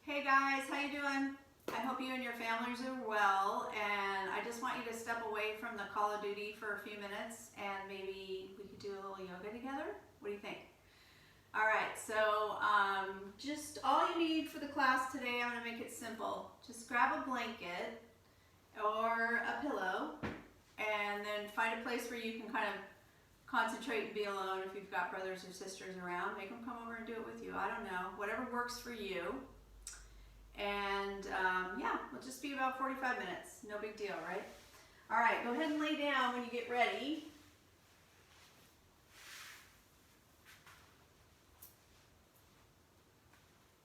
Hey guys, how you doing? I hope you and your families are well, and I just want you to step away from the Call of Duty for a few minutes and maybe we could do a little yoga together. What do you think? Alright, so just all you need for the class today, I'm going to make it simple. Just grab a blanket or a pillow and then find a place where you can kind of concentrate and be alone. If you've got brothers or sisters around, make them come over and do it with you. I don't know, whatever works for you. And yeah, it'll just be about 45 minutes. No big deal, right? All right, go ahead and lay down when you get ready.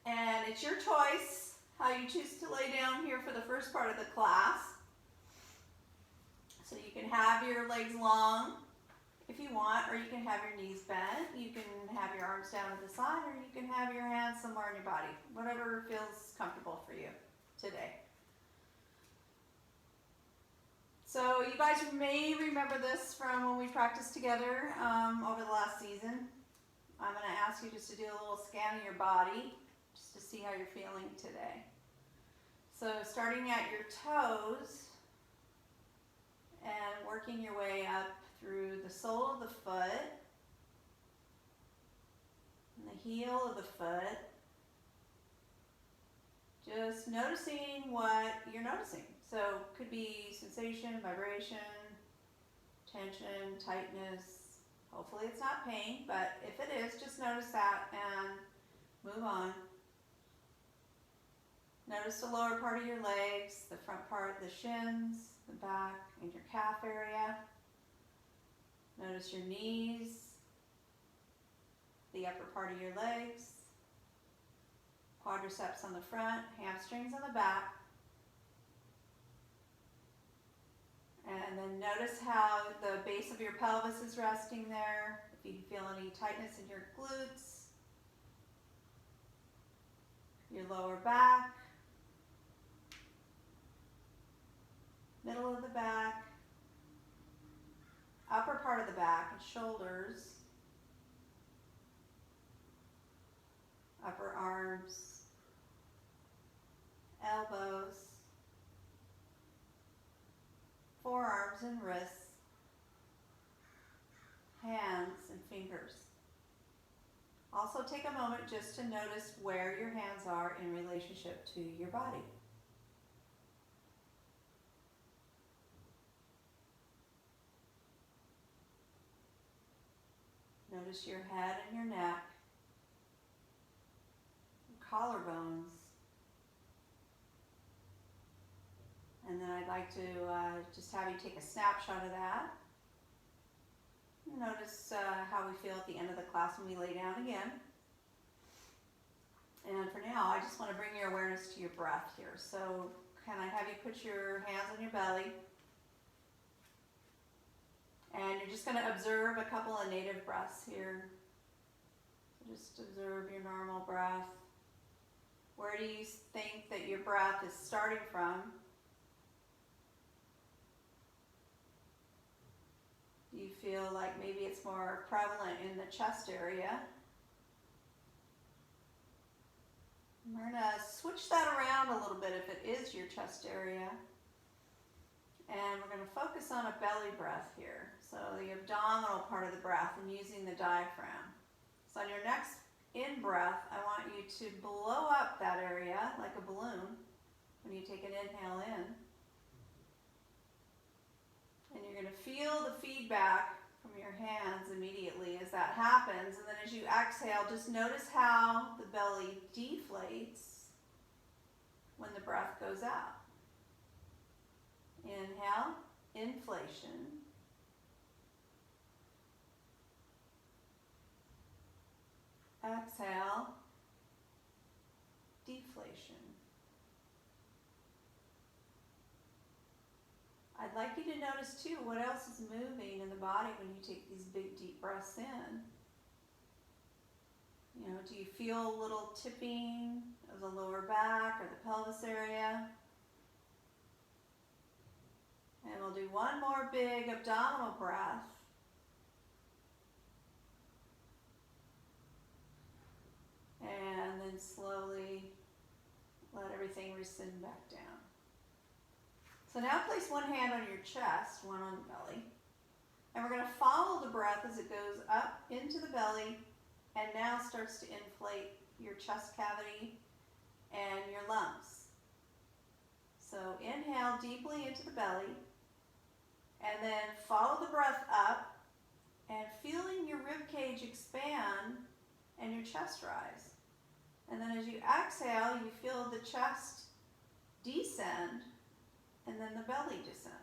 And it's your choice how you choose to lay down here for the first part of the class. So you can have your legs long if you want, or you can have your knees bent. You can have your arms down at the side, or you can have your hands somewhere in your body. Whatever feels comfortable for you today. So you guys may remember this from when we practiced together over the last season. I'm going to ask you just to do a little scan of your body, just to see how you're feeling today. So starting at your toes and working your way up through the sole of the foot and the heel of the foot. Just noticing what you're noticing. So it could be sensation, vibration, tension, tightness. Hopefully it's not pain, but if it is, just notice that and move on. Notice the lower part of your legs, the front part, the shins, the back, and your calf area. Notice your knees, the upper part of your legs, quadriceps on the front, hamstrings on the back. And then notice how the base of your pelvis is resting there. If you feel any tightness in your glutes, your lower back, middle of the back, upper part of the back and shoulders, upper arms, elbows, forearms and wrists, hands and fingers. Also take a moment just to notice where your hands are in relationship to your body. Notice your head and your neck, collarbones. And then I'd like to just have you take a snapshot of that. Notice how we feel at the end of the class when we lay down again. And for now, I just want to bring your awareness to your breath here. So can I have you put your hands on your belly? And you're just going to observe a couple of native breaths here. So just observe your normal breath. Where do you think that your breath is starting from? Do you feel like maybe it's more prevalent in the chest area? We're going to switch that around a little bit if it is your chest area. And we're going to focus on a belly breath here. So the abdominal part of the breath and using the diaphragm. So on your next in-breath, I want you to blow up that area like a balloon when you take an inhale in. And you're going to feel the feedback from your hands immediately as that happens. And then as you exhale, just notice how the belly deflates when the breath goes out. Inhale, inflation. Exhale, deflation. I'd like you to notice too what else is moving in the body when you take these big deep breaths in. You know, do you feel a little tipping of the lower back or the pelvis area? And we'll do one more big abdominal breath. And then slowly Let everything rescind back down. So now place one hand on your chest, one on the belly. And we're going to follow the breath as it goes up into the belly and now starts to inflate your chest cavity and your lungs. So inhale deeply into the belly and then follow the breath up and feeling your rib cage expand and your chest rise. And then as you exhale, you feel the chest descend and then the belly descend.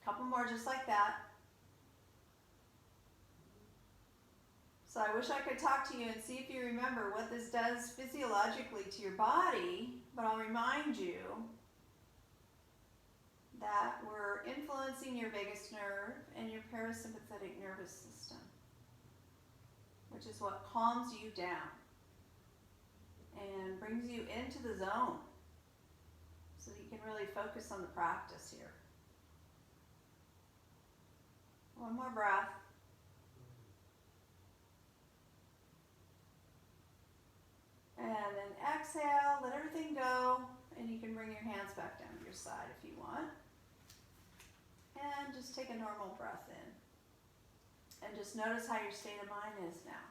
A couple more just like that. So I wish I could talk to you and see if you remember what this does physiologically to your body, but I'll remind you that we're influencing your vagus nerve and your parasympathetic nervous system, which is what calms you down and brings you into the zone so that you can really focus on the practice here. One more breath. And then exhale, let everything go, and you can bring your hands back down to your side if you want. And just take a normal breath in. And just notice how your state of mind is now.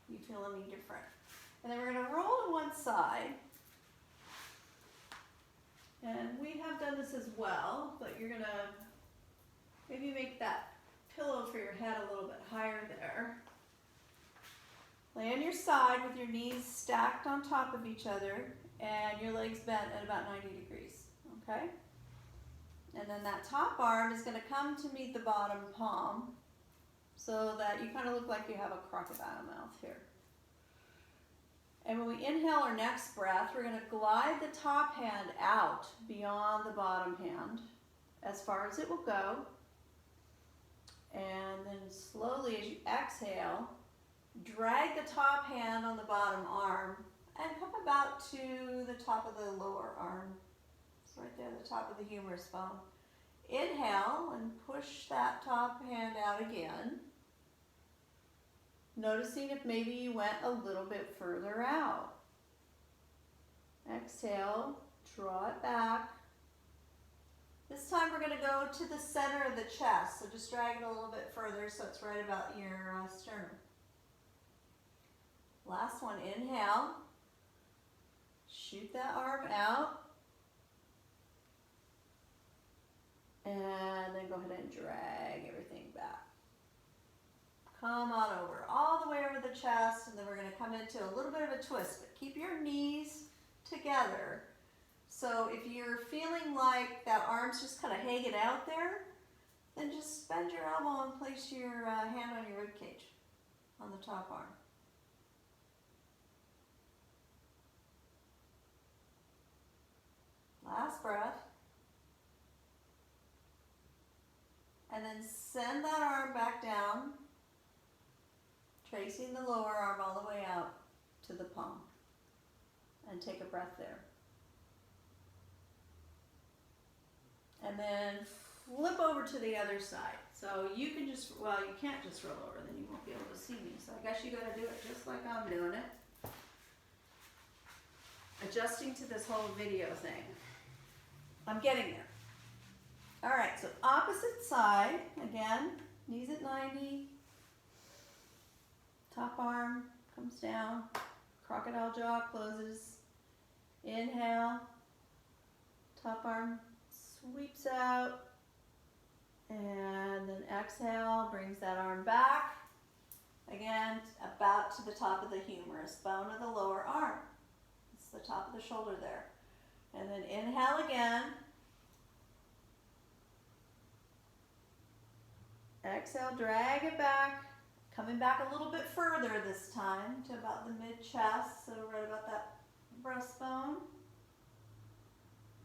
You feel any different? And then we're going to roll to one side. And we have done this as well, but you're going to maybe make that pillow for your head a little bit higher there. Lay on your side with your knees stacked on top of each other and your legs bent at about 90 degrees, okay? And then that top arm is going to come to meet the bottom palm so that you kind of look like you have a crocodile mouth here. And when we inhale our next breath, we're going to glide the top hand out beyond the bottom hand as far as it will go. And then slowly as you exhale, drag the top hand on the bottom arm and come about to the top of the lower arm. It's right there, the top of the humerus bone. Inhale and push that top hand out again. Noticing if maybe you went a little bit further out. Exhale, draw it back. This time we're going to go to the center of the chest, so just drag it a little bit further so it's right about your sternum. Last one, inhale. Shoot that arm out. And then go ahead and drag everything back. Come on over, all the way over the chest, and then we're going to come into a little bit of a twist, but keep your knees together. So if you're feeling like that arm's just kind of hanging out there, then just bend your elbow and place your hand on your rib cage on the top arm. Last breath. And then send that arm back down, tracing the lower arm all the way out to the palm. And take a breath there. And then flip over to the other side. So you can just, well, you can't just roll over, then you won't be able to see me. So I guess you got to do it just like I'm doing it. Adjusting to this whole video thing. I'm getting there. All right, so opposite side, again, knees at 90. Top arm comes down. Crocodile jaw closes. Inhale. Top arm sweeps out. And then exhale, brings that arm back. Again, about to the top of the humerus bone of the lower arm. It's the top of the shoulder there. And then inhale again. Exhale, drag it back. Coming back a little bit further this time to about the mid-chest, so right about that breastbone.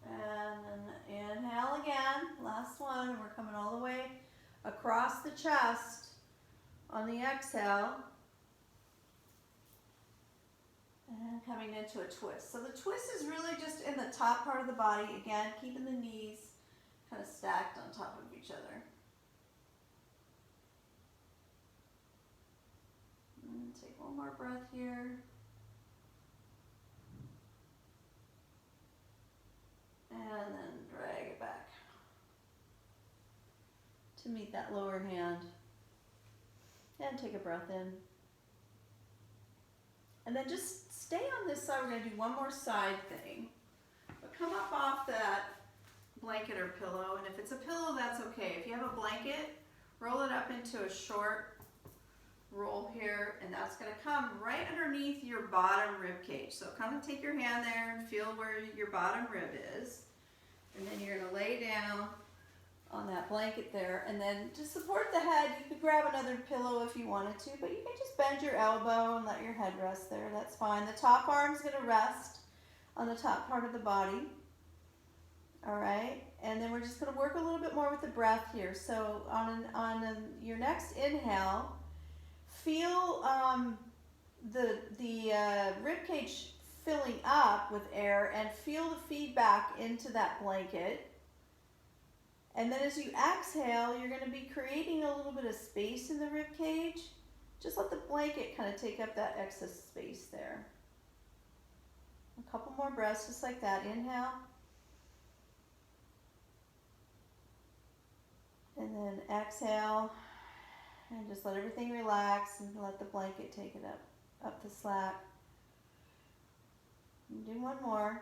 And then inhale again, last one, and we're coming all the way across the chest on the exhale. And coming into a twist. So the twist is really just in the top part of the body, again, keeping the knees kind of stacked on top of each other. And take one more breath here. to meet that lower hand. And take a breath in. And then just stay on this side. We're going to do one more side thing. But come up off that blanket or pillow. And if it's a pillow, that's okay. If you have a blanket, roll it up into a short roll here. And that's going to come right underneath your bottom rib cage. So kind of take your hand there and feel where your bottom rib is. And then you're going to lay down on that blanket there, and then to support the head, you could grab another pillow if you wanted to, but you can just bend your elbow and let your head rest there. That's fine. The top arm's going to rest on the top part of the body. All right, and then we're just going to work a little bit more with the breath here. So on your next inhale, feel the rib cage filling up with air, and feel the feedback into that blanket. And then as you exhale, you're going to be creating a little bit of space in the rib cage. Just let the blanket kind of take up that excess space there. A couple more breaths just like that. Inhale. And then exhale. And just let everything relax and let the blanket take it up the slack. And do one more.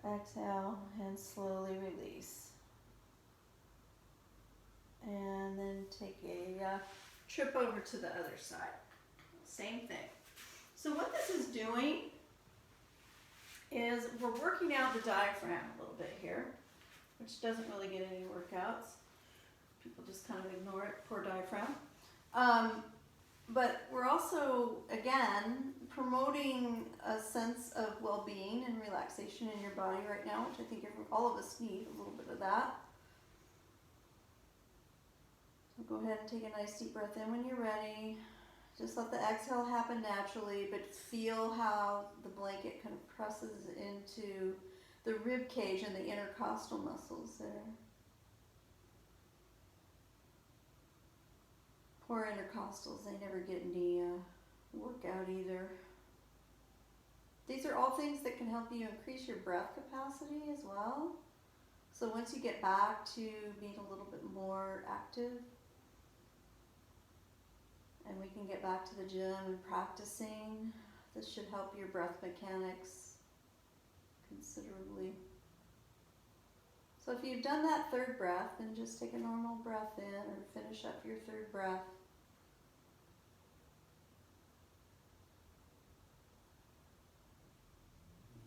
Exhale and slowly release. And then take a trip over to the other side. Same thing. So what this is doing is we're working out the diaphragm a little bit here, which doesn't really get any workouts. People just kind of ignore it, poor diaphragm. But we're also, again, promoting a sense of well-being and relaxation in your body right now, which I think all of us need a little bit of that. So go ahead and take a nice deep breath in when you're ready. Just let the exhale happen naturally, but feel how the blanket kind of presses into the rib cage and the intercostal muscles there. Poor intercostals, they never get any workout either. These are all things that can help you increase your breath capacity as well. So once you get back to being a little bit more active, and we can get back to the gym and practicing, this should help your breath mechanics considerably. So if you've done that third breath, then just take a normal breath in or finish up your third breath.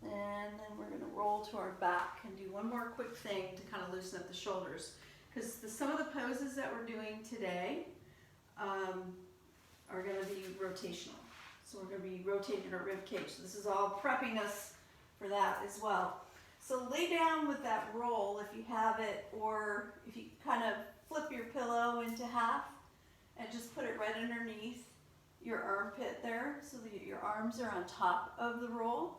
And then we're going to roll to our back and do one more quick thing to kind of loosen up the shoulders. Because some of the poses that we're doing today are going to be rotational. So we're going to be rotating our rib cage. So this is all prepping us for that as well. So lay down with that roll if you have it, or if you kind of flip your pillow into half and just put it right underneath your armpit there so that your arms are on top of the roll.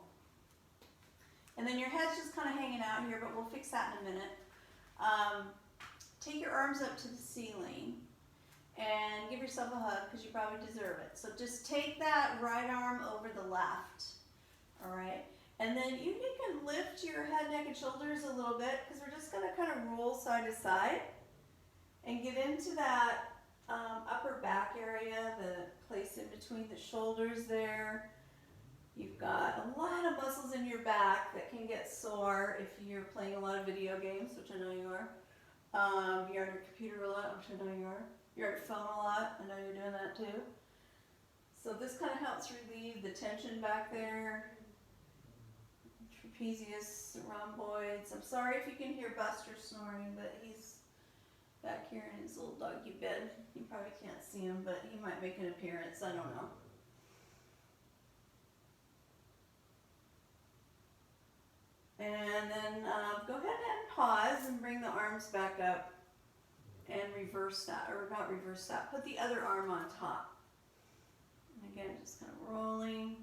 And then your head's just kind of hanging out here, but we'll fix that in a minute. Take your arms up to the ceiling and give yourself a hug because you probably deserve it. So just take that right arm over the left, all right? And then you can lift your head, neck, and shoulders a little bit because we're just going to kind of roll side to side and get into that upper back area, the place in between the shoulders there. You've got a lot of muscles in your back that can get sore if you're playing a lot of video games, which I know you are. You're on your computer a lot, which I know you are. You're on your phone a lot, I know you're doing that too. So this kind of helps relieve the tension back there. Trapezius, rhomboids. I'm sorry if you can hear Buster snoring, but he's back here in his little doggy bed. You probably can't see him, but he might make an appearance. I don't know. And then go ahead and pause and bring the arms back up and reverse that, or not reverse that, put the other arm on top. And again, just kind of rolling.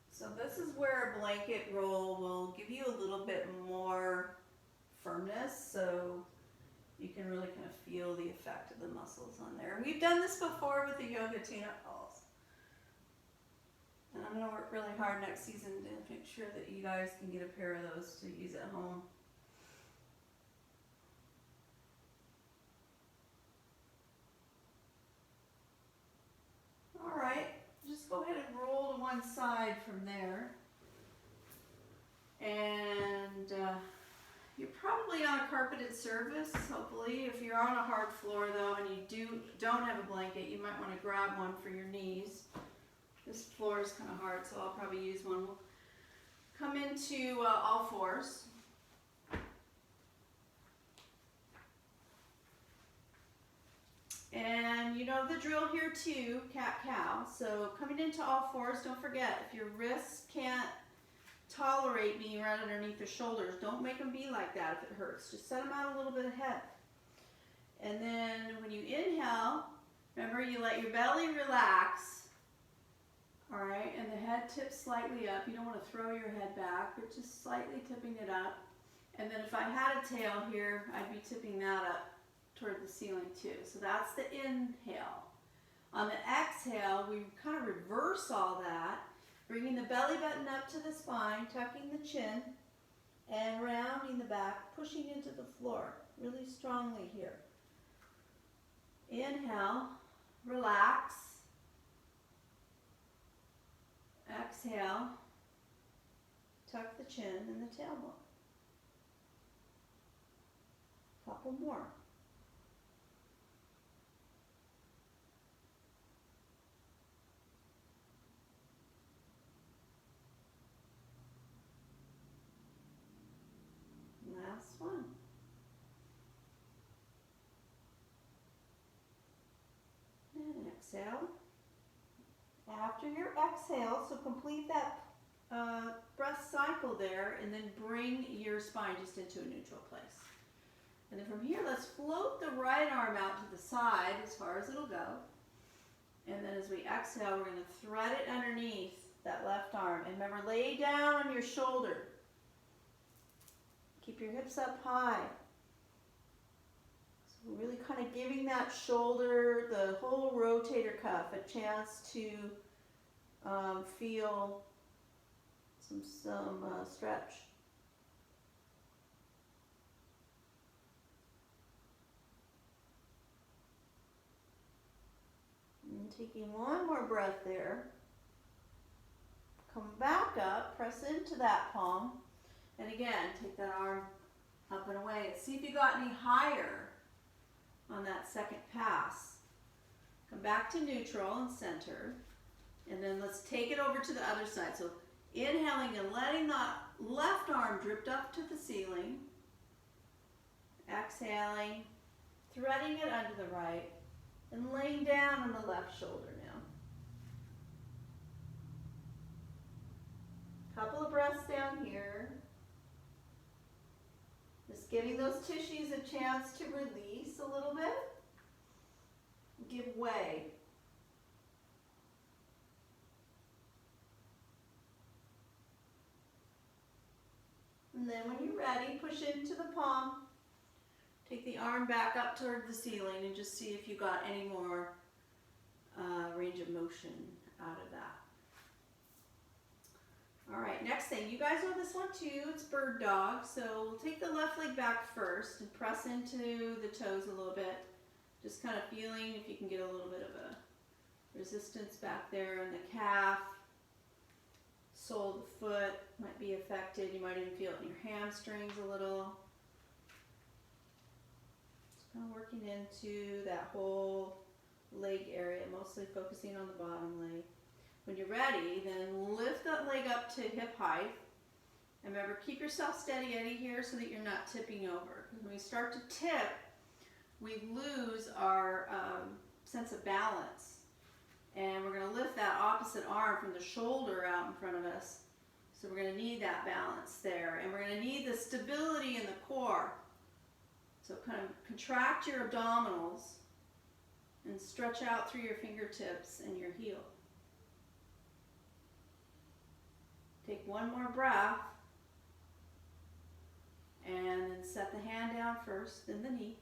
So this is where a blanket roll will give you a little bit more firmness, so you can really kind of feel the effect of the muscles on there. We've done this before with the yoga I'm gonna work really hard next season to make sure that you guys can get a pair of those to use at home. All right, just go ahead and roll to one side from there. And you're probably on a carpeted surface, hopefully. If you're on a hard floor though, and you don't have a blanket, you might want to grab one for your knees. This floor is kind of hard, so I'll probably use one. We'll come into all fours. And you know the drill here too, cat-cow. So coming into all fours, don't forget, if your wrists can't tolerate being right underneath the shoulders, don't make them be like that if it hurts. Just set them out a little bit ahead. And then when you inhale, remember you let your belly relax. All right, and the head tips slightly up. You don't want to throw your head back, but just slightly tipping it up. And then if I had a tail here, I'd be tipping that up toward the ceiling too. So that's the inhale. On the exhale, we kind of reverse all that, bringing the belly button up to the spine, tucking the chin, and rounding the back, pushing into the floor really strongly here. Inhale, relax. Exhale, tuck the chin and the tailbone. Couple more. Last one. And exhale. After your exhale, so complete that breath cycle there, and then bring your spine just into a neutral place. And then from here, let's float the right arm out to the side as far as it'll go. And then as we exhale, we're going to thread it underneath that left arm. And remember, lay down on your shoulder. Keep your hips up high. So we're really kind of giving that shoulder, the whole rotator cuff, a chance to feel some stretch. And taking one more breath there. Come back up, press into that palm. And again, take that arm up and away. See if you got any higher on that second pass. Come back to neutral and center. And then let's take it over to the other side. So inhaling and letting the left arm drift up to the ceiling. Exhaling, threading it under the right, and laying down on the left shoulder now. Couple of breaths down here. Just giving those tissues a chance to release a little bit. Give way. And then when you're ready, push into the palm. Take the arm back up toward the ceiling and just see if you got any more range of motion out of that. All right, next thing, you guys know this one too, it's bird dog. So we'll take the left leg back first and press into the toes a little bit. Just kind of feeling if you can get a little bit of a resistance back there in the calf. Sole of the foot might be affected. You might even feel it in your hamstrings a little. Just kind of working into that whole leg area, mostly focusing on the bottom leg. When you're ready, then lift that leg up to hip height. And remember, keep yourself steady Eddie here so that you're not tipping over. Because when we start to tip, we lose our sense of balance. And we're going to lift that opposite arm from the shoulder out in front of us. So we're going to need that balance there. And we're going to need the stability in the core. So kind of contract your abdominals and stretch out through your fingertips and your heel. Take one more breath. And then set the hand down first, then the knee.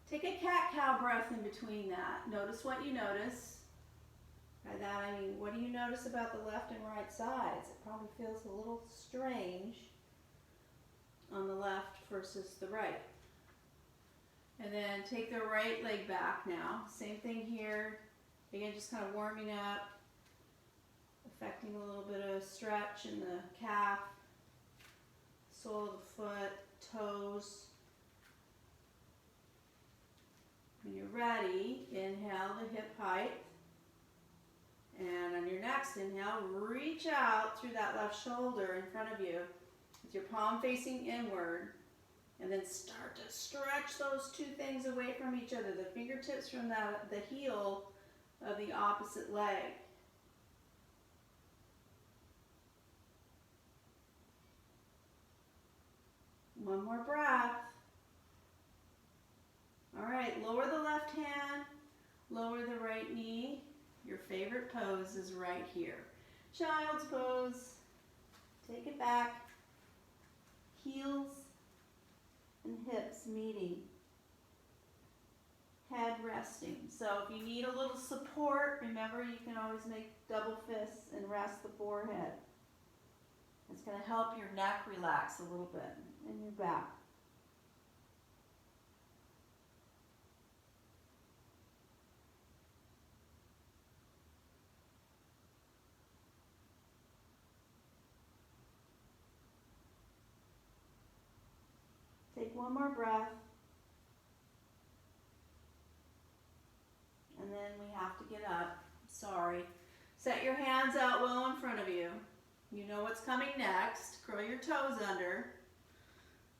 Take a cat-cow breath in between that. Notice what you notice. By that I mean, what do you notice about the left and right sides? It probably feels a little strange on the left versus the right. And then take the right leg back now. Same thing here. Again, just kind of warming up, affecting a little bit of stretch in the calf, sole of the foot, toes. When you're ready, inhale the hip height. And on your next inhale, reach out through that left shoulder in front of you with your palm facing inward. And then start to stretch those two things away from each other, the fingertips from the heel of the opposite leg. One more breath. All right, lower the left hand, lower the right knee. Your favorite pose is right here. Child's pose. Take it back. Heels and hips meeting. Head resting. So if you need a little support, remember you can always make double fists and rest the forehead. It's going to help your neck relax a little bit and your back. Take one more breath. And then we have to get up. Sorry. Set your hands out well in front of you. You know what's coming next. Curl your toes under.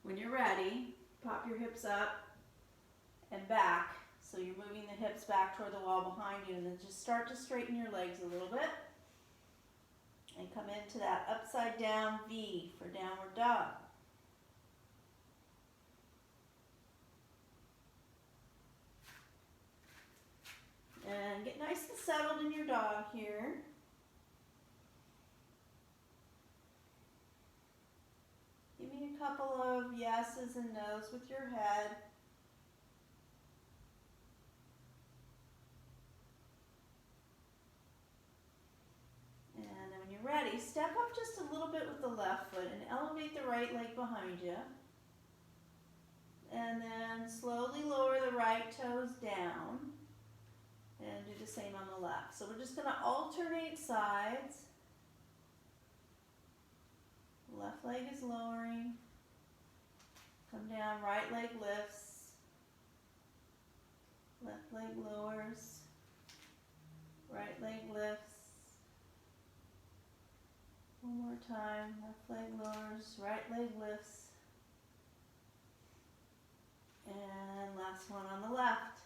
When you're ready, pop your hips up and back. So you're moving the hips back toward the wall behind you. And then just start to straighten your legs a little bit. And come into that upside down V for downward dog. And get nice and settled in your dog here. Give me a couple of yeses and nos with your head. And then when you're ready, step up just a little bit with the left foot and elevate the right leg behind you. And then slowly lower the right toes down. And do the same on the left. So we're just going to alternate sides. Left leg is lowering. Come down, right leg lifts. Left leg lowers. Right leg lifts. One more time. Left leg lowers, right leg lifts. And last one on the left.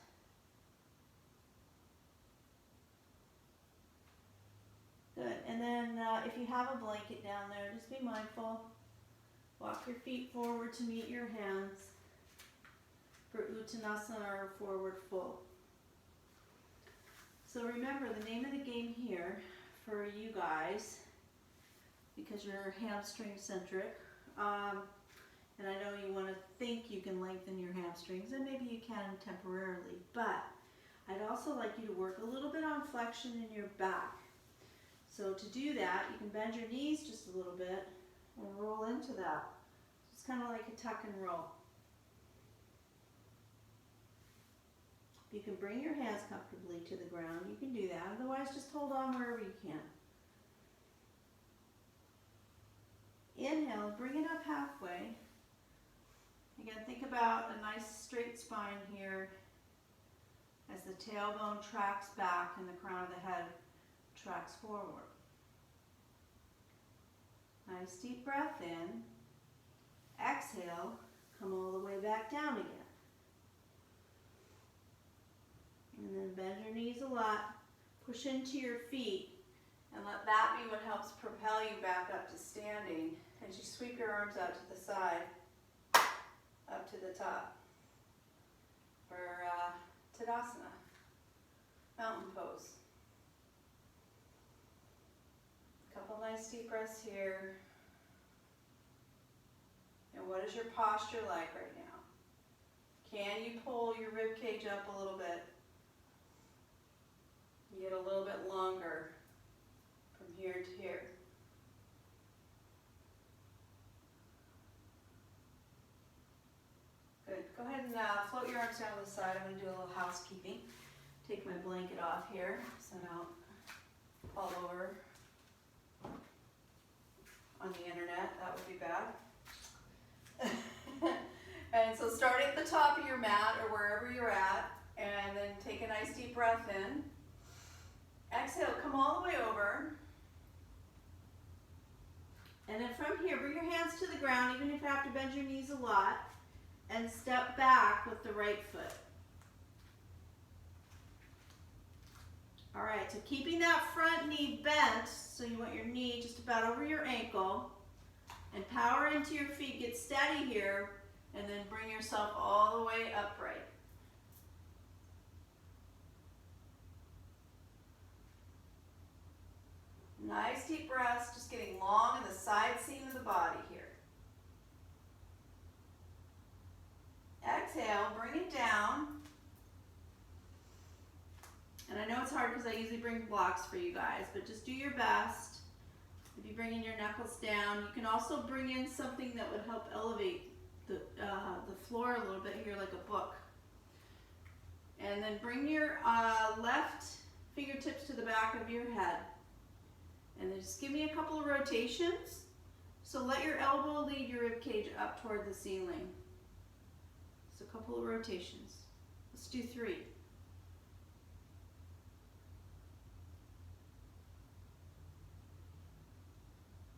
Good. And then if you have a blanket down there, just be mindful. Walk your feet forward to meet your hands for Uttanasana or forward fold. So remember the name of the game here for you guys, because you're hamstring centric, and I know you want to think you can lengthen your hamstrings, and maybe you can temporarily, but I'd also like you to work a little bit on flexion in your back. So to do that, you can bend your knees just a little bit and roll into that. It's kind of like a tuck and roll. You can bring your hands comfortably to the ground. You can do that. Otherwise, just hold on wherever you can. Inhale, bring it up halfway. Again, think about a nice straight spine here as the tailbone tracks back and the crown of the head tracks forward. Nice deep breath in. Exhale, come all the way back down again. And then bend your knees a lot. Push into your feet and let that be what helps propel you back up to standing as you sweep your arms out to the side, up to the top for Tadasana, mountain pose. Couple nice deep breaths here. And what is your posture like right now? Can you pull your rib cage up a little bit? You get a little bit longer from here to here. Good. Go ahead and float your arms down to the side. I'm going to do a little housekeeping. Take my blanket off here so I don't fall over on the internet. That would be bad. And so start at the top of your mat or wherever you're at, and then take a nice deep breath in. Exhale, come all the way over. And then from here, bring your hands to the ground, even if you have to bend your knees a lot, and step back with the right foot. All right, so keeping that front knee bent, so you want your knee just about over your ankle, and power into your feet, get steady here, and then bring yourself all the way upright. Nice deep breaths, just getting long in the side seam of the body here. Exhale, bring it down. And I know it's hard because I usually bring blocks for you guys, but just do your best. If you bring in your knuckles down, you can also bring in something that would help elevate the floor a little bit here, like a book. And then bring your left fingertips to the back of your head. And then just give me a couple of rotations. So let your elbow lead your rib cage up toward the ceiling. Just a couple of rotations. Let's do 3.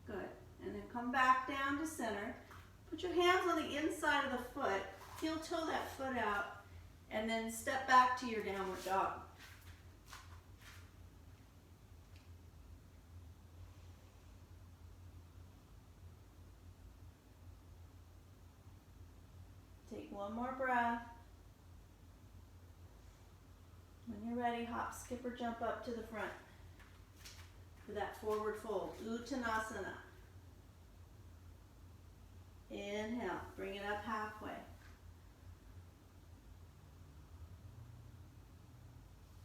Good. And then come back down to center. Put your hands on the inside of the foot. Heel toe that foot out. And then step back to your downward dog. Take one more breath. When you're ready, hop, skip, or jump up to the front for that forward fold, Uttanasana. Inhale, bring it up halfway.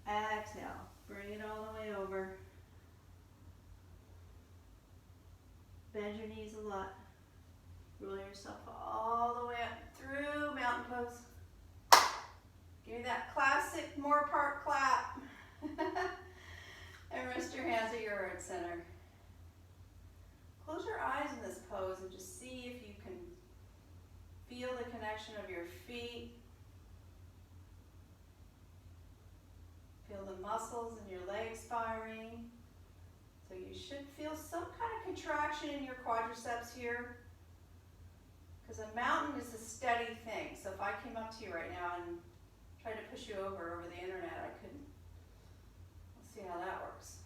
Exhale, bring it all the way over. Bend your knees a lot. Roll yourself all the way up through mountain pose. Give me that classic Moorpark clap. And rest your hands at your heart center. Close your eyes in this pose and just see if you can feel the connection of your feet. Feel the muscles in your legs firing. So you should feel some kind of contraction in your quadriceps here. Because a mountain is a steady thing. So if I came up to you right now and tried to push you over the internet, I couldn't. Let's see how that works.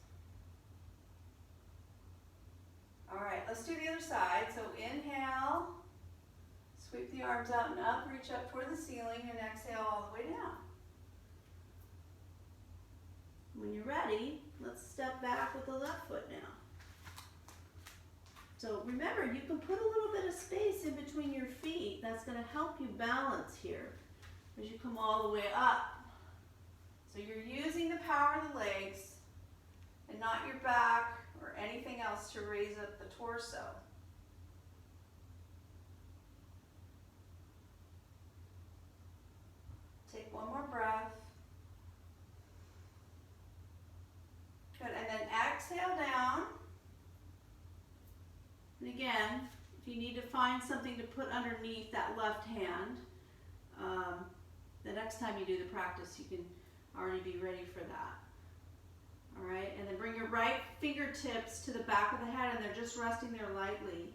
All right, let's do the other side. So inhale, sweep the arms out and up, reach up toward the ceiling, and exhale all the way down. When you're ready, let's step back with the left foot now. So remember, you can put a little bit of space in between your feet. That's going to help you balance here as you come all the way up. So you're using the power of the legs and not your back or anything else to raise up the torso. Take one more breath. Good, and then exhale down. And again, if you need to find something to put underneath that left hand, the next time you do the practice, you can already be ready for that. All right, and then bring your right fingertips to the back of the head, and they're just resting there lightly,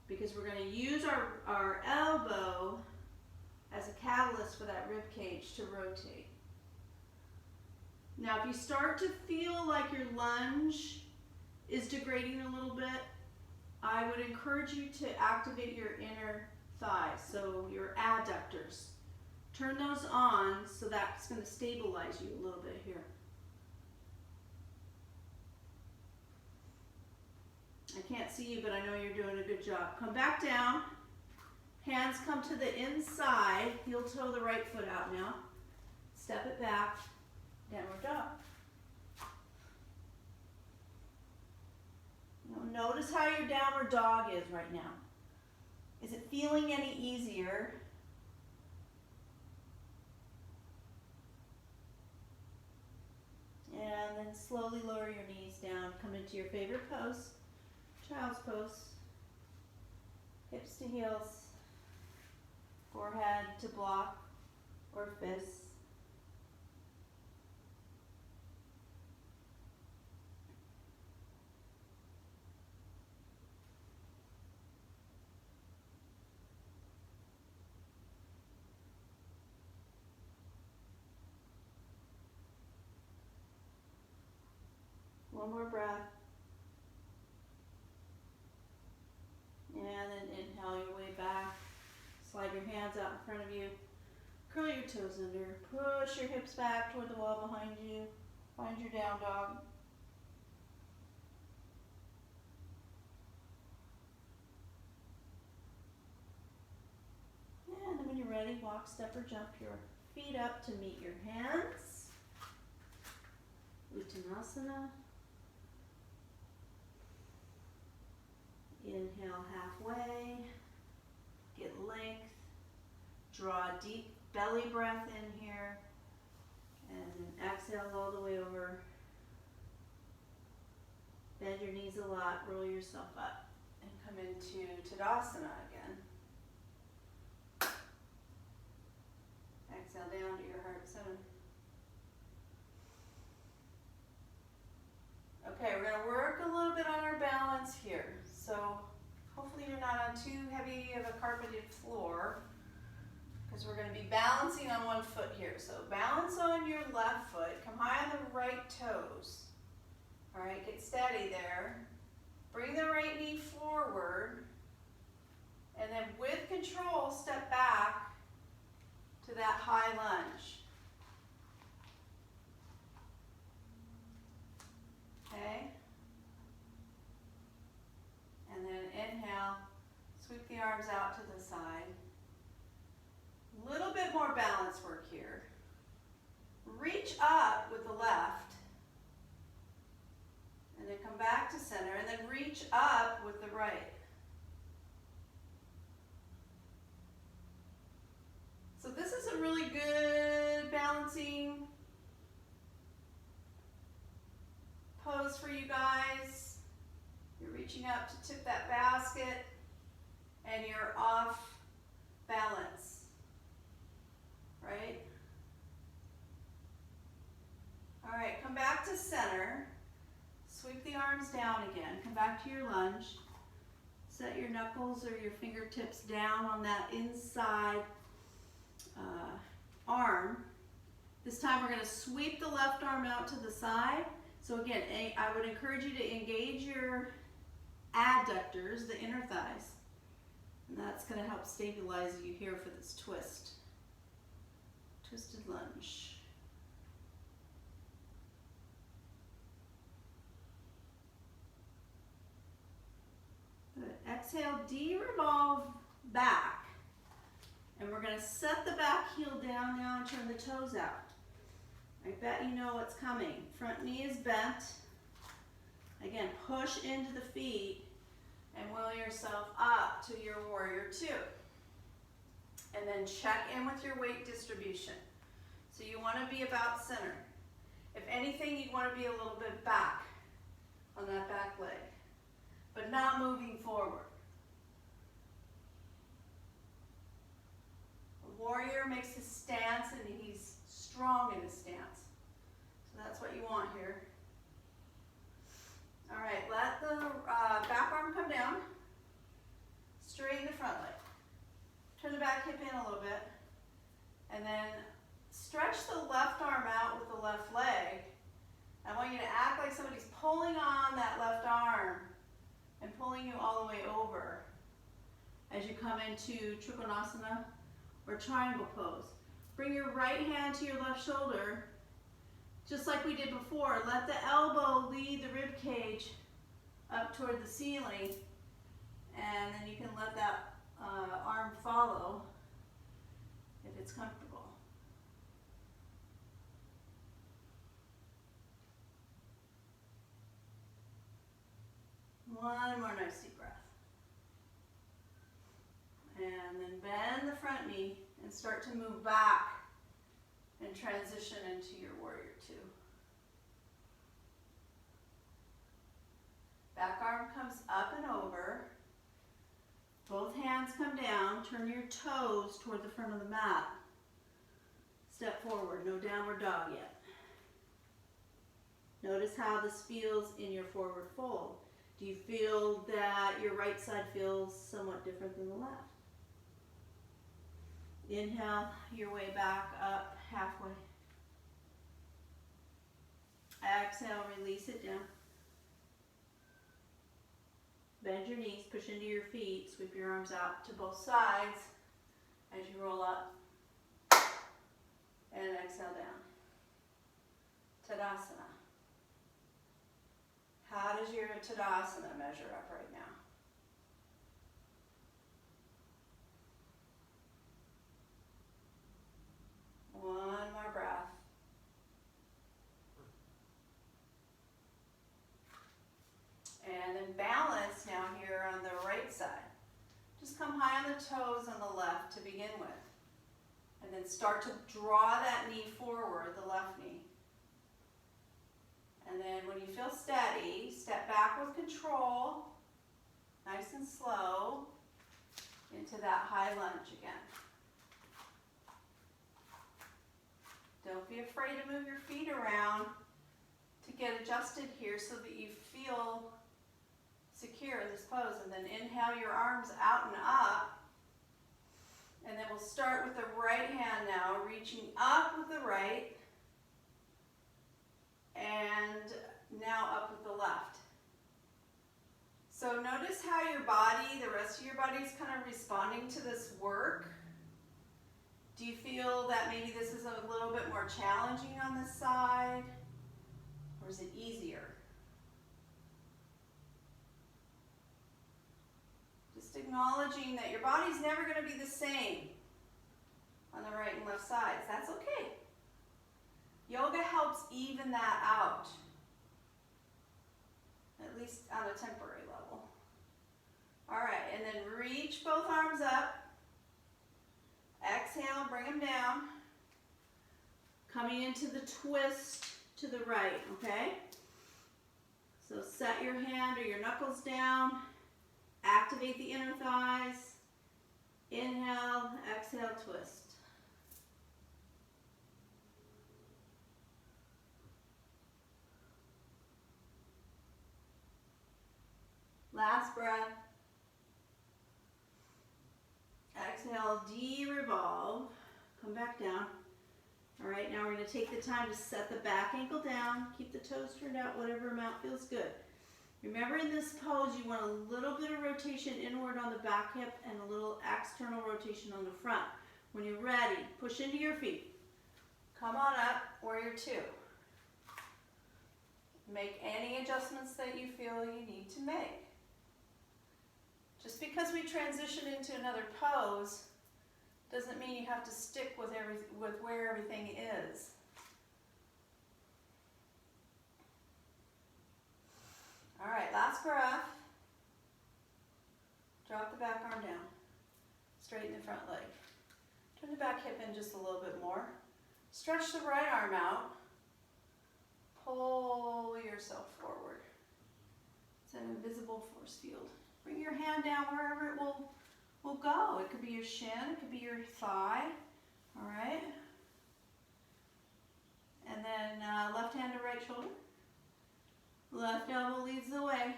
because we're going to use our elbow as a catalyst for that rib cage to rotate. Now, if you start to feel like your lunge is degrading a little bit, I would encourage you to activate your inner thighs, so your adductors. Turn those on, so that's going to stabilize you a little bit here. I can't see you, but I know you're doing a good job. Come back down. Hands come to the inside. Heel toe the right foot out now. Step it back. Downward dog. Now notice how your downward dog is right now. Is it feeling any easier? And then slowly lower your knees down. Come into your favorite pose, child's pose. Hips to heels, forehead to block or fists. One more breath. And then inhale your way back. Slide your hands out in front of you. Curl your toes under. Push your hips back toward the wall behind you. Find your down dog. And then when you're ready, walk, step, or jump your feet up to meet your hands. Uttanasana. Inhale halfway, get length, draw a deep belly breath in here, and then exhale all the way over. Bend your knees a lot, roll yourself up, and come into Tadasana again. Exhale down to your heart center. Okay, we're going to work a little bit on our balance here. So hopefully you're not on too heavy of a carpeted floor, because we're going to be balancing on one foot here. So balance on your left foot, come high on the right toes. All right, get steady there. Bring the right knee forward, and then with control, step back to that high lunge. Okay? And then inhale, sweep the arms out to the side. A little bit more balance work here. Reach up with the left, and then come back to center, and then reach up with the right. So this is a really good balancing pose for you guys. You're reaching up to tip that basket, and you're off balance, right? All right, come back to center. Sweep the arms down again. Come back to your lunge. Set your knuckles or your fingertips down on that inside arm. This time we're going to sweep the left arm out to the side. So again, I would encourage you to engage your adductors, the inner thighs. And that's going to help stabilize you here for this twist. Twisted lunge. Good. Exhale, de-revolve back. And we're going to set the back heel down now and turn the toes out. I bet you know what's coming. Front knee is bent. Again, push into the feet and wheel yourself up to your warrior two. And then check in with your weight distribution. So you want to be about center. If anything, you want to be a little bit back on that back leg, but not moving forward. A warrior makes his stance and he's strong in his stance. So that's what you want here. All right, let the back arm come down. Straighten the front leg. Turn the back hip in a little bit. And then stretch the left arm out with the left leg. I want you to act like somebody's pulling on that left arm and pulling you all the way over as you come into Trikonasana or triangle pose. Bring your right hand to your left shoulder, just like we did before. Let the elbow lead the rib cage up toward the ceiling, and then you can let that arm follow if it's comfortable. and start to move back and transition into your warrior two. Back arm comes up and over. Both hands come down. Turn your toes toward the front of the mat. Step forward. No downward dog yet. Notice how this feels in your forward fold. Do you feel that your right side feels somewhat different than the left? Inhale your way back up halfway. Exhale, release it down. Bend your knees, push into your feet, sweep your arms out to both sides as you roll up. And exhale down. Tadasana. How does your Tadasana measure up right now? One more breath. And then balance now here on the right side. Just come high on the toes on the left to begin with. And then start to draw that knee forward, the left knee. And then when you feel steady, step back with control, nice and slow, into that high lunge again. Don't be afraid to move your feet around to get adjusted here so that you feel secure in this pose. And then inhale your arms out and up. And then we'll start with the right hand now, reaching up with the right. And now up with the left. So notice how your body, the rest of your body is kind of responding to this work. Do you feel that maybe this is a little bit more challenging on this side? Or is it easier? Just acknowledging that your body's never going to be the same on the right and left sides. That's okay. Yoga helps even that out, at least on a temporary level. All right, and then reach both arms up. Exhale, bring them down. Coming into the twist to the right, okay? So set your hand or your knuckles down. Activate the inner thighs. Inhale, exhale, twist. Last breath. Exhale, de-revolve. Come back down. All right, now we're going to take the time to set the back ankle down. Keep the toes turned out, whatever amount feels good. Remember, in this pose, you want a little bit of rotation inward on the back hip and a little external rotation on the front. When you're ready, push into your feet. Come on up, warrior two. Make any adjustments that you feel you need to make. Just because we transition into another pose doesn't mean you have to stick with where everything is. All right, last breath. Drop the back arm down. Straighten the front leg. Turn the back hip in just a little bit more. Stretch the right arm out. Pull yourself forward. It's an invisible force field. Bring your hand down wherever it will go. It could be your shin, it could be your thigh. All right. And then left hand to right shoulder. Left elbow leads the way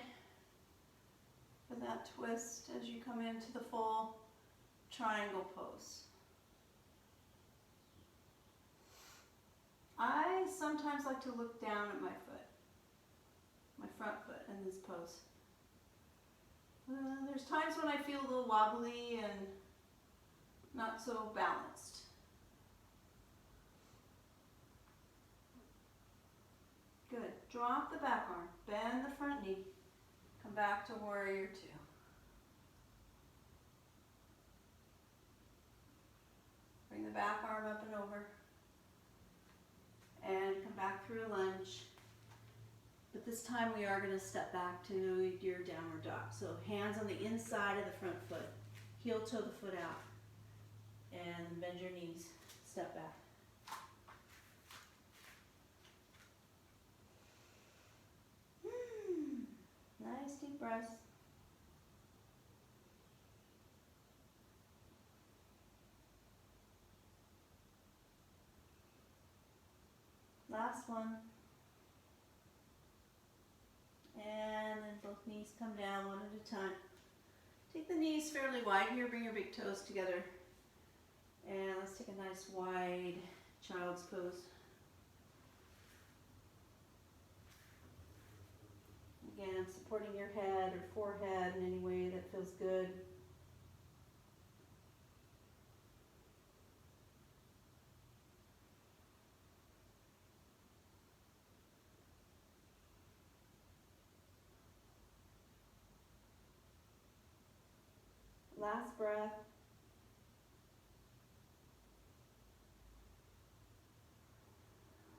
for that twist as you come into the full triangle pose. I sometimes like to look down at my foot, my front foot in this pose. There's times when I feel a little wobbly and not so balanced. Good. Drop the back arm. Bend the front knee. Come back to warrior two. Bring the back arm up and over. And come back through a lunge. But this time we are going to step back to your downward dog. So hands on the inside of the front foot. Heel toe the foot out. And bend your knees, step back. Nice deep breaths. Last one. And then both knees come down one at a time. Take the knees fairly wide here, bring your big toes together. And let's take a nice wide child's pose. Again, supporting your head or forehead in any way that feels good. Last breath.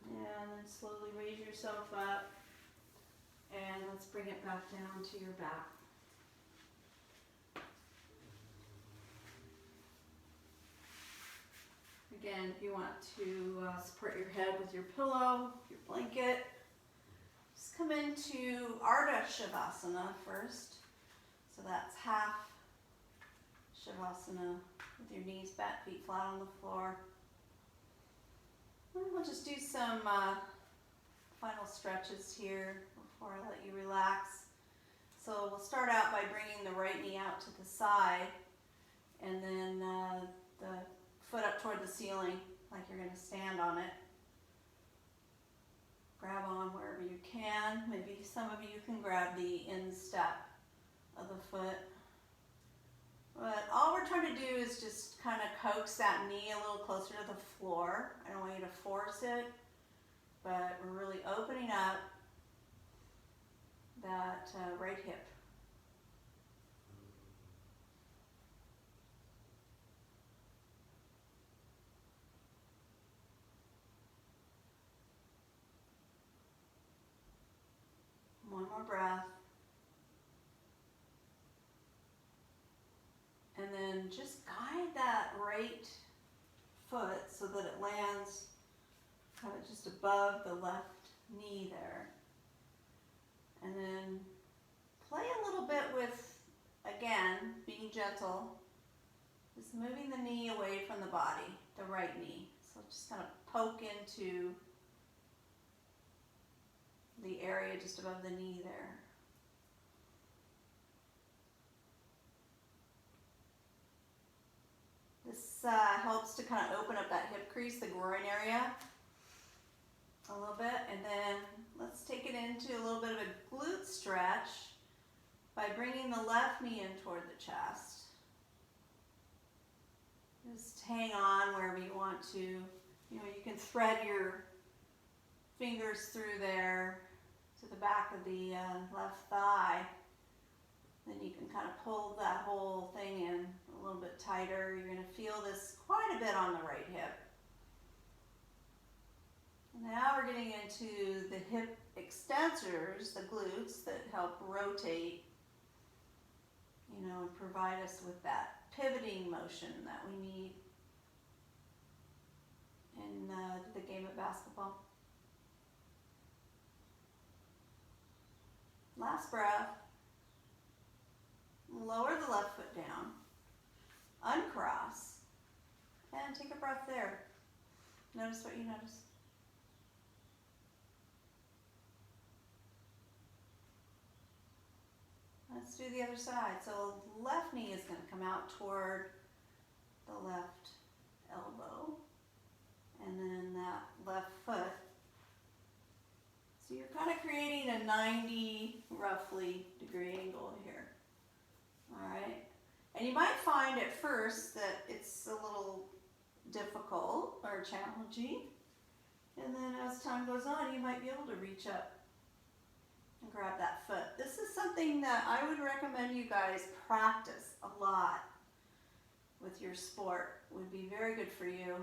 And then slowly raise yourself up. And let's bring it back down to your back. Again, if you want to support your head with your pillow, your blanket, just come into Ardha Shavasana first. So that's half Shavasana with your knees back, feet flat on the floor. And we'll just do some final stretches here before I let you relax. So we'll start out by bringing the right knee out to the side and then the foot up toward the ceiling like you're going to stand on it. Grab on wherever you can. Maybe some of you can grab the instep of the foot. But all we're trying to do is just kind of coax that knee a little closer to the floor. I don't want you to force it, but we're really opening up that right hip. One more breath. And then just guide that right foot so that it lands kind of just above the left knee there. And then play a little bit with, again, being gentle, just moving the knee away from the body, the right knee. So just kind of poke into the area just above the knee there. This helps to kind of open up that hip crease, the groin area, a little bit. And then let's take it into a little bit of a glute stretch by bringing the left knee in toward the chest. Just hang on wherever you want to. You know, you can thread your fingers through there to the back of the left thigh. Then you can kind of pull that whole thing in a little bit tighter. You're going to feel this quite a bit on the right hip. Now we're getting into the hip extensors, the glutes that help rotate, you know, and provide us with that pivoting motion that we need in the game of basketball. Last breath. Lower the left foot down, uncross, and take a breath there. Notice what you notice. Let's do the other side. So left knee is going to come out toward the left elbow, and then that left foot. So you're kind of creating a 90 roughly degree angle here. All right, and you might find at first that it's a little difficult or challenging, and then as time goes on, you might be able to reach up and grab that foot. This is something that I would recommend you guys practice a lot with your sport. It would be very good for you.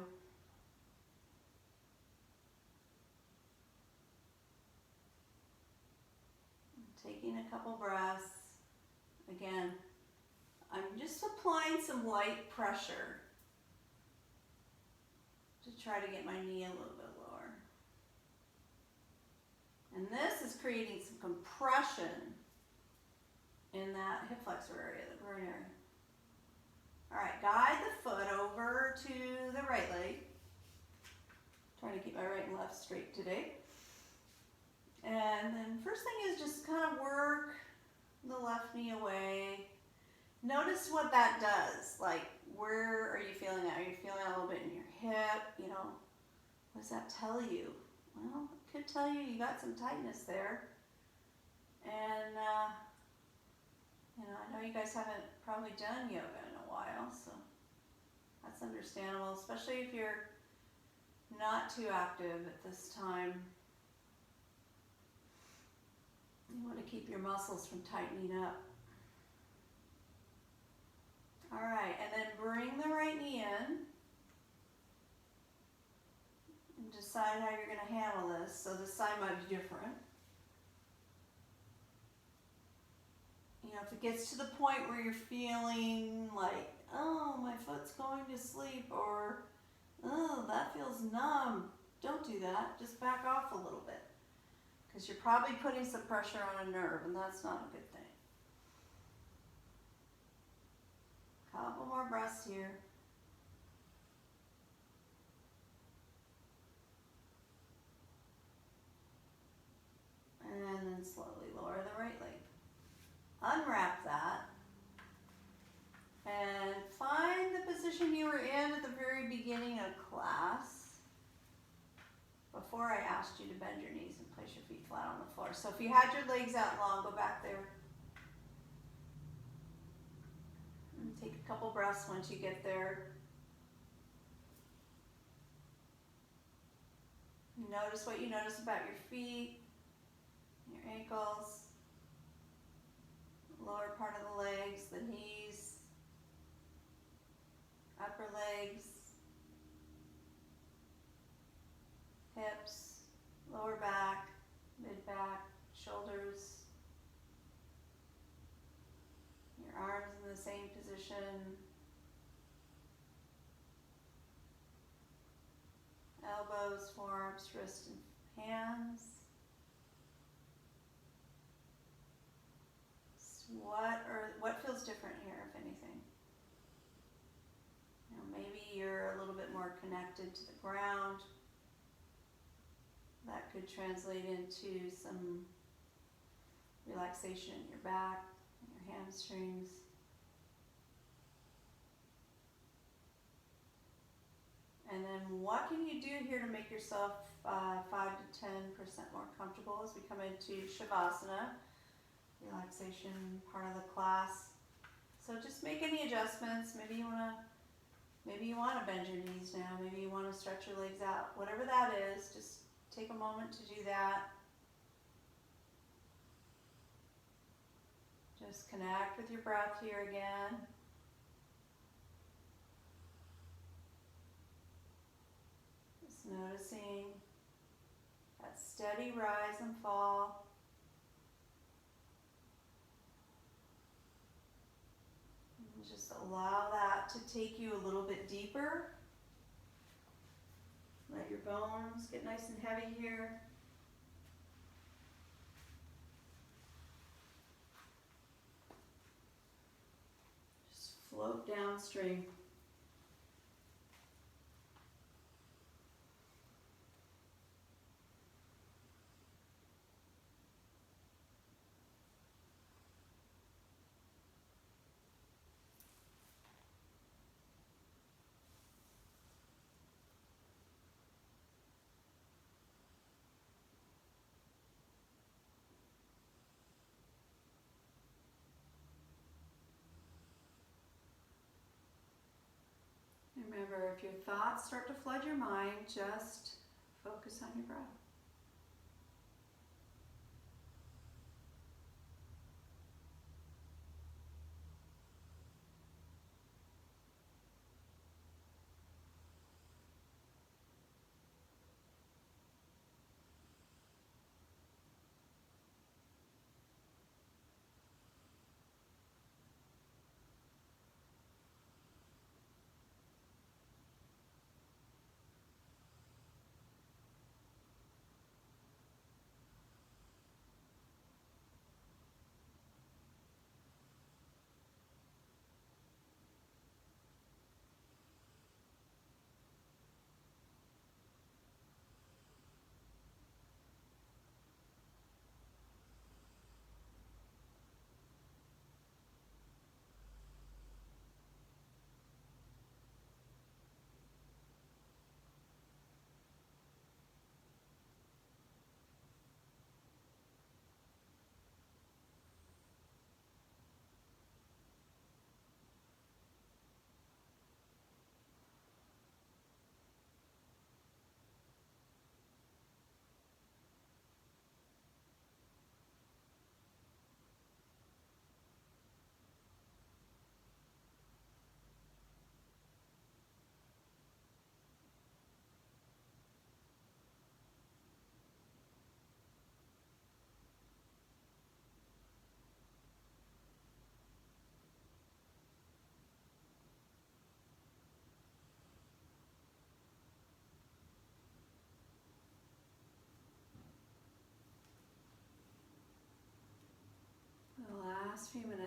Taking a couple breaths. Again, I'm just applying some light pressure to try to get my knee a little bit lower. And this is creating some compression in that hip flexor area, the groin area. All right, guide the foot over to the right leg. Trying to keep my right and left straight today. And then first thing is just kind of work the left knee away. Notice what that does. Like, where are you feeling that? Are you feeling that a little bit in your hip? You know, what does that tell you? Well, it could tell you got some tightness there. And, you know, I know you guys haven't probably done yoga in a while, so that's understandable, especially if you're not too active at this time. You want to keep your muscles from tightening up. All right, and then bring the right knee in and decide how you're going to handle this. So this side might be different. You know, if it gets to the point where you're feeling like, oh, my foot's going to sleep, or, oh, that feels numb, don't do that. Just back off a little bit, because you're probably putting some pressure on a nerve, and that's not a good thing. Couple more breaths here. And then slowly lower the right leg. Unwrap that. And find the position you were in at the very beginning of class, before I asked you to bend your knees and place your feet flat on the floor. So if you had your legs out long, go back there. And take a couple breaths once you get there. Notice what you notice about your feet, your ankles, lower part of the legs, the knees, upper legs, hips, lower back, mid-back, shoulders, your arms in the same position, elbows, forearms, wrists, and hands. What feels different here, if anything? You know, maybe you're a little bit more connected to the ground. That could translate into some relaxation in your back, your hamstrings. And then what can you do here to make yourself 5 to 10% more comfortable as we come into Shavasana, relaxation part of the class. So just make any adjustments. Maybe you want to bend your knees now. Maybe you want to stretch your legs out. Whatever that is, just take a moment to do that. Just connect with your breath here again. Just noticing that steady rise and fall. And just allow that to take you a little bit deeper. Let your bones get nice and heavy here. Just float downstream. Remember, if your thoughts start to flood your mind, just focus on your breath.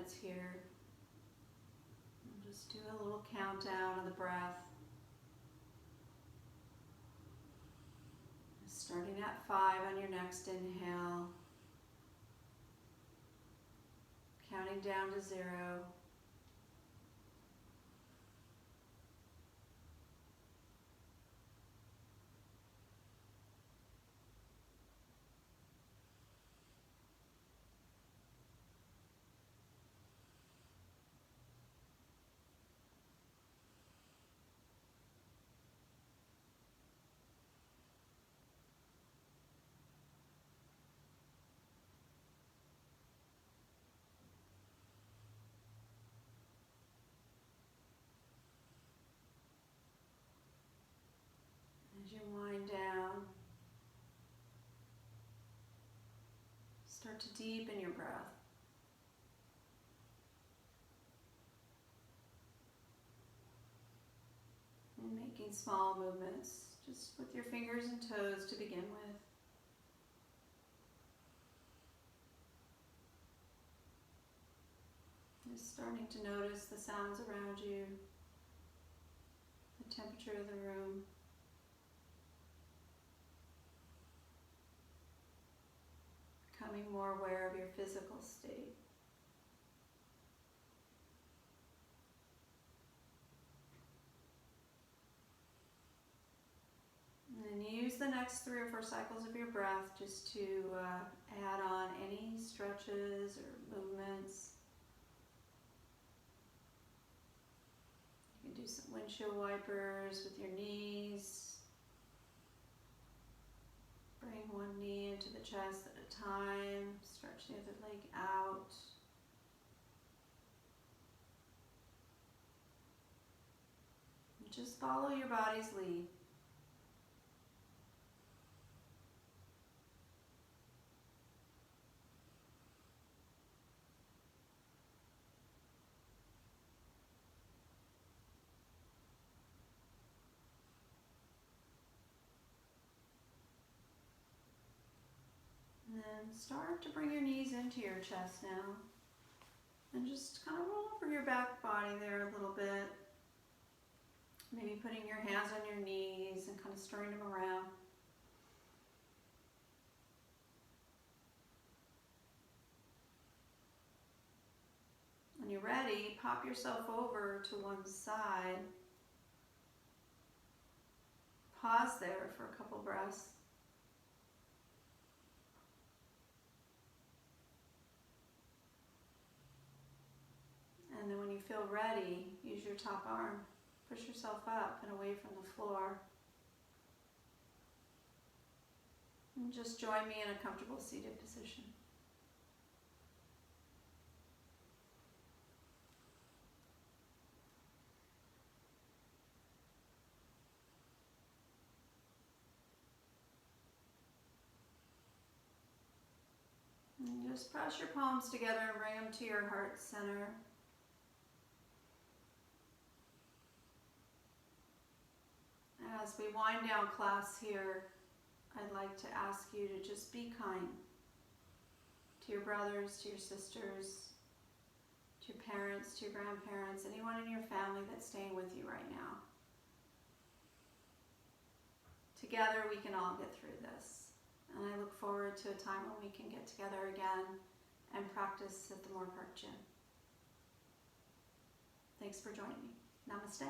minutes here. We'll just do a little countdown of the breath. Starting at 5 on your next inhale. Counting down to 0. As you wind down, start to deepen your breath. And making small movements, just with your fingers and toes to begin with. Just starting to notice the sounds around you, the temperature of the room. Becoming more aware of your physical state. And then use the next 3 or 4 cycles of your breath just to add on any stretches or movements. You can do some windshield wipers with your knees. Bring one knee into the chest at a time. Stretch the other leg out. And just follow your body's lead. And then start to bring your knees into your chest now. And just kind of roll over your back body there a little bit. Maybe putting your hands on your knees and kind of stirring them around. When you're ready, pop yourself over to one side. Pause there for a couple breaths. And then when you feel ready, use your top arm. Push yourself up and away from the floor. And just join me in a comfortable seated position. And just press your palms together and bring them to your heart center. As we wind down class here, I'd like to ask you to just be kind to your brothers, to your sisters, to your parents, to your grandparents, anyone in your family that's staying with you right now. Together we can all get through this. And I look forward to a time when we can get together again and practice at the Moorpark Gym. Thanks for joining me. Namaste.